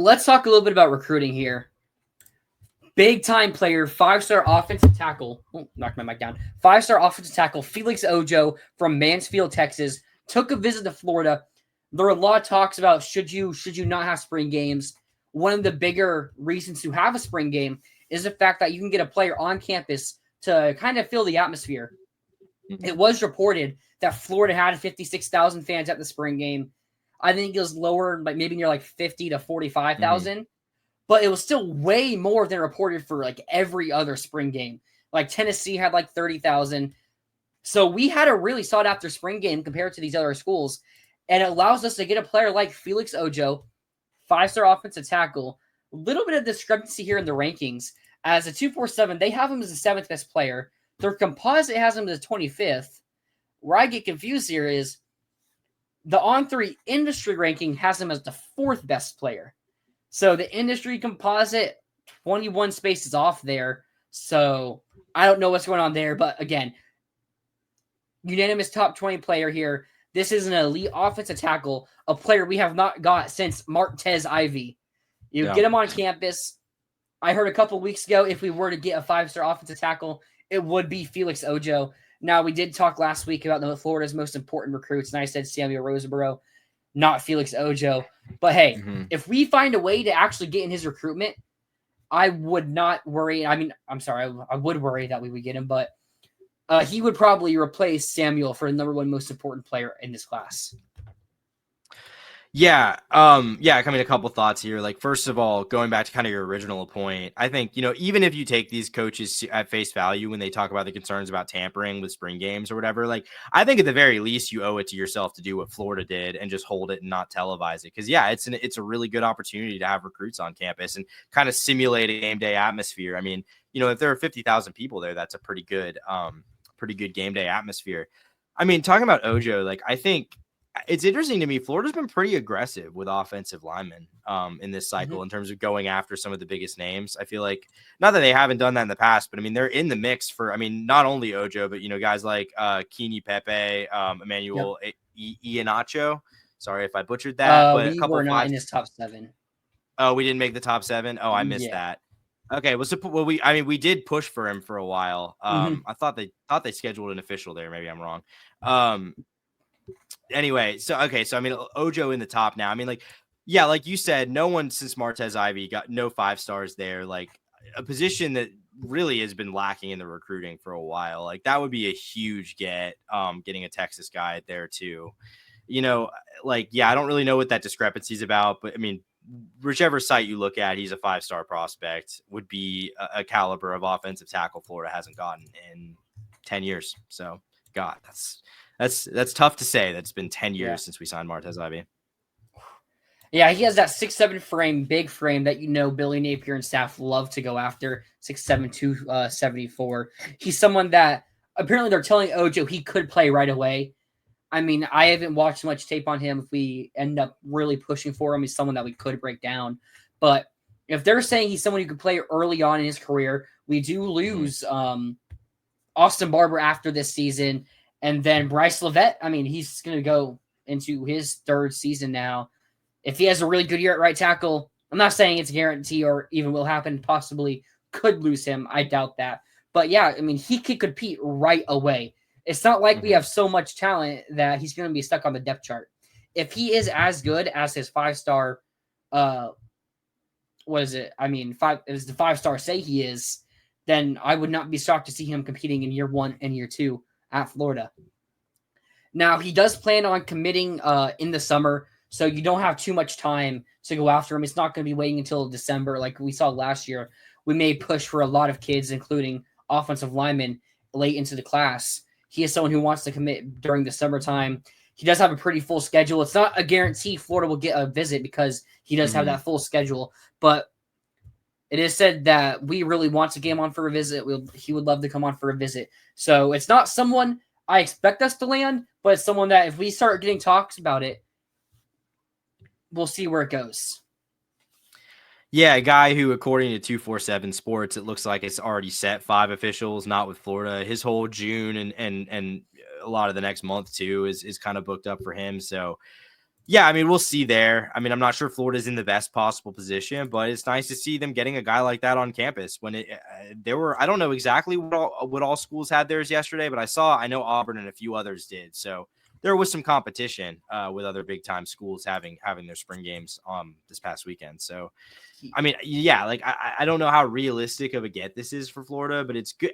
Let's talk a little bit about recruiting here. Big time player, 5-star offensive tackle. Oh, knocked my mic down. 5-star offensive tackle Felix Ojo from Mansfield, Texas, took a visit to Florida. There are a lot of talks about should you not have spring games. One of the bigger reasons to have a spring game is the fact that you can get a player on campus to kind of fill the atmosphere. It was reported that Florida had 56,000 fans at the spring game. I think it was lower, like maybe near like 50 to 45,000. But it was still way more than reported for like every other spring game. Like Tennessee had like 30,000. So we had a really sought after spring game compared to these other schools. And it allows us to get a player like Felix Ojo, 5-star offensive tackle. A little bit of discrepancy here in the rankings. As a 247, they have him as the 7th best player. Their composite has him as the 25th. Where I get confused here is the On3 industry ranking has him as the 4th best player. So the industry composite, 21 spaces off there. So I don't know what's going on there. But again, unanimous top 20 player here. This is an elite offensive tackle, a player we have not got since Martez Ivy. Get him on campus. I heard a couple weeks ago, if we were to get a 5-star offensive tackle, it would be Felix Ojo. Now, we did talk last week about Florida's most important recruits, and I said Samuel Roseborough, not Felix Ojo. But hey, if we find a way to actually get in his recruitment, I would not worry. I mean, I'm sorry, I would worry that we would get him, but he would probably replace Samuel for the number one most important player in this class. Yeah. A couple thoughts here. Like, first of all, going back to kind of your original point, I think, even if you take these coaches at face value when they talk about the concerns about tampering with spring games or whatever, like, I think at the very least you owe it to yourself to do what Florida did and just hold it and not televise it. Cause yeah, it's a really good opportunity to have recruits on campus and kind of simulate a game day atmosphere. I mean, if there are 50,000 people there, that's a pretty good game day atmosphere. I mean, talking about Ojo, like, I think it's interesting to me. Florida's been pretty aggressive with offensive linemen in this cycle in terms of going after some of the biggest names. I feel like, not that they haven't done that in the past, but I mean, they're in the mix for, not only Ojo, but, guys like Kini Pepe, Emmanuel Iheanacho. Sorry if I butchered that, but we were not in his top 7. Oh, we didn't make the top 7. Oh, I missed that. Okay, we did push for him for a while. I thought they scheduled an official there. Maybe I'm wrong. Anyway, Ojo in the top now. I mean, like you said, no one since Martez Ivy got no 5 stars there. Like, a position that really has been lacking in the recruiting for a while. Like, that would be a huge get. Getting a Texas guy there too. I don't really know what that discrepancy is about, but I mean, whichever site you look at, he's a 5-star prospect. Would be a caliber of offensive tackle Florida hasn't gotten in 10 years. So, God, that's tough to say. That's been 10 years since we signed Martez Ivy. Yeah, he has that 6'7" frame, big frame that Billy Napier and staff love to go after. 6'7", 274. He's someone that apparently they're telling Ojo he could play right away. I mean, I haven't watched much tape on him. If we end up really pushing for him, he's someone that we could break down. But if they're saying he's someone who could play early on in his career, we do lose Austin Barber after this season. And then Bryce Levette, I mean, he's going to go into his 3rd season now. If he has a really good year at right tackle, I'm not saying it's a guarantee or even will happen, possibly could lose him. I doubt that. But yeah, I mean, he could compete right away. It's not like we have so much talent that he's going to be stuck on the depth chart. If he is as good as his 5-star, what is it? I mean, as the 5-star say he is, then I would not be shocked to see him competing in year 1 and year 2 at Florida. Now, he does plan on committing in the summer, so you don't have too much time to go after him. It's not going to be waiting until December like we saw last year. We may push for a lot of kids, including offensive linemen, late into the class. He is someone who wants to commit during the summertime. He does have a pretty full schedule. It's not a guarantee Florida will get a visit because he does have that full schedule, but it is said that we really want to get him on for a visit. He would love to come on for a visit. So it's not someone I expect us to land, but it's someone that if we start getting talks about it, we'll see where it goes. Yeah, a guy who, according to 247 Sports, it looks like it's already set 5 officials, not with Florida. His whole June and a lot of the next month too is kind of booked up for him. So Yeah, I mean, we'll see there. I mean, I'm not sure Florida's in the best possible position, but it's nice to see them getting a guy like that on campus. When there were, I don't know exactly what all schools had theirs yesterday, but I know Auburn and a few others did. So there was some competition with other big time schools having their spring games this past weekend. So I mean, yeah, like I don't know how realistic of a get this is for Florida, but it's good.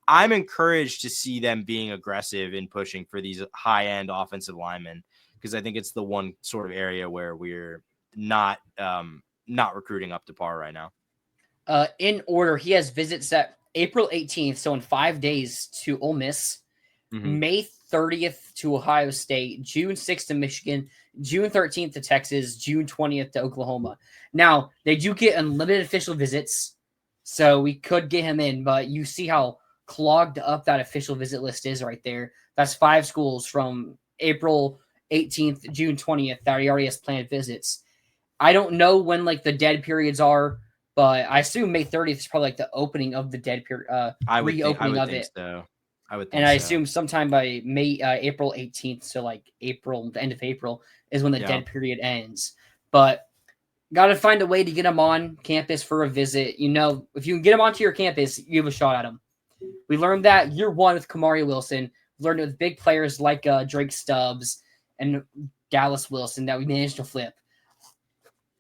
I'm encouraged to see them being aggressive in pushing for these high end offensive linemen, because I think it's the one sort of area where we're not recruiting up to par right now. In order, he has visits at April 18th, so in 5 days, to Ole Miss, May 30th to Ohio State, June 6th to Michigan, June 13th to Texas, June 20th to Oklahoma. Now, they do get unlimited official visits, so we could get him in, but you see how clogged up that official visit list is right there. That's 5 schools from April 18th, June 20th that he already has planned visits. I don't know when like the dead periods are, but I assume May 30th is probably like the opening of the dead period, reopening of it. So. I would think And I so. assume sometime by April 18th, so like April, the end of April, is when the dead period ends. But got to find a way to get them on campus for a visit. You know, if you can get them onto your campus, you have a shot at them. We learned that year one with Kamari Wilson. We learned it with big players like Drake Stubbs and Dallas Wilson that we managed to flip.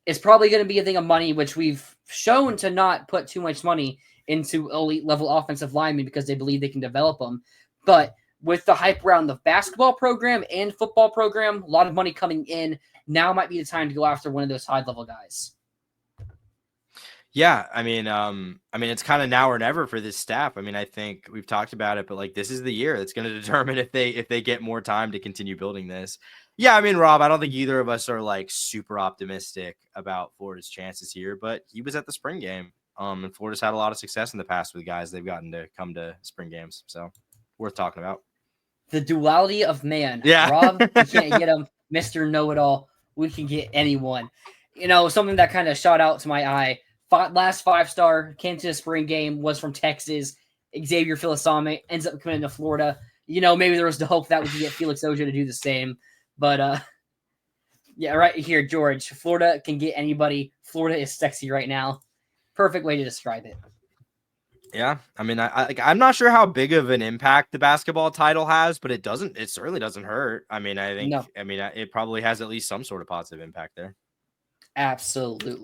It's probably going to be a thing of money, which we've shown to not put too much money into elite level offensive linemen because they believe they can develop them. But with the hype around the basketball program and football program, a lot of money coming in, now might be the time to go after one of those high level guys. Yeah, I mean, it's kind of now or never for this staff. I mean, I think we've talked about it, but like this is the year that's going to determine if they get more time to continue building this. Yeah, I mean, Rob, I don't think either of us are like super optimistic about Florida's chances here, but he was at the spring game. And Florida's had a lot of success in the past with guys they've gotten to come to spring games, so worth talking about. The duality of man. Yeah, Rob, we can't get him. Mr. Know-It-All, we can get anyone. You know, something that kind of shot out to my eye. Last 5-star came to the spring game, was from Texas. Xavier Filisame ends up coming to Florida. You know, maybe there was the hope that we could get Felix Ojo to do the same. But, yeah, right here, George. Florida can get anybody. Florida is sexy right now. Perfect way to describe it. Yeah, I mean, I'm not sure how big of an impact the basketball title has, but it certainly doesn't hurt. I mean, I think, no. I mean, it probably has at least some sort of positive impact there. Absolutely.